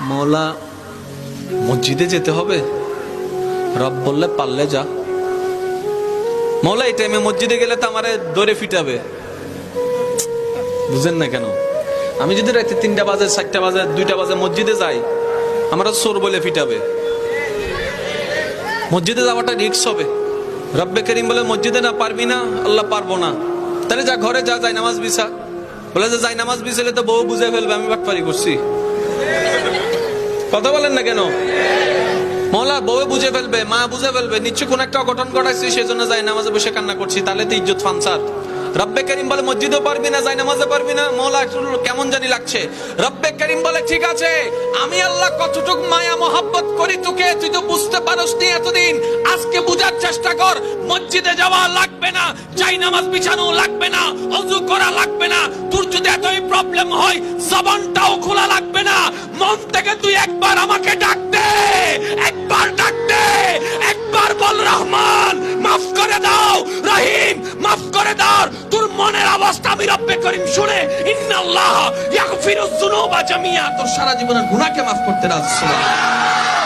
মওলা মসজিদে যেতে হবে, রব বললে পারলে যা। মওলা এই টাইমে মসজিদে গেলে তো আমারে দৌড়ে ফিটাবে। বুঝেন না কেন? আমি যদি রাতে 3টা বাজে, 4টা বাজে, 2টা বাজে মসজিদে যাই, আমরা চোর বলে ফিটাবে। মসজিদে যাওয়াটা রিস্ক হবে। রব্বে করিম বলে মসজিদে না পারবি না, আল্লাহ পারবো না, তাহলে যা ঘরে যা, যাই নামাজ বিছা। বলে যে যাই নামাজ বিছালে তো বউ বুঝে ফেলবে আমি বাটপারি করছি। কথা বলেন না কেন? মওলা বউ বুঝে ফেলবে, মা বুঝে ফেলবে, নিশ্চয় কোন একটা অঘটন ঘটাইছি, সেজন্য যাই নামাজে বসে কান্না করছি, তাহলে তো ইজ্জত ফানসার। রব্বে করিম বলে মসজিদেও পারবি না, যাই নামাজে পারবি না। মওলা কেমন জানি লাগছে। রব্বে করিম বলে ঠিক আছে, আমি আল্লাহ কতটুক মায়া মোহাব্বত করি তোকে, তুই তো বুঝতে পারস নি এতদিন, আজকে বুঝার চেষ্টা কর। মসজিদে যাওয়া লাগবে না, যাই নামাজ বিছানো লাগবে না, ওযু করা লাগবে না। তোর যদি এতই প্রবলেম হয়, জবানটাও খোলা লাগবে না। মন থেকে তুই একবার আমাকে ডাক দে, একবার ডাক দে, একবার বল রহমান মাফ করে দাও, রহিম মাফ করে দাও। তোর মনের অবস্থা আমি রব্বে করিম শুনে, ইন্নাল্লাহ ইয়াগফিরুজ যুনুবা জামিয়া, তোর সারা জীবনের গুনাহকে মাফ করতে রাজি। সুবহানাল্লাহ।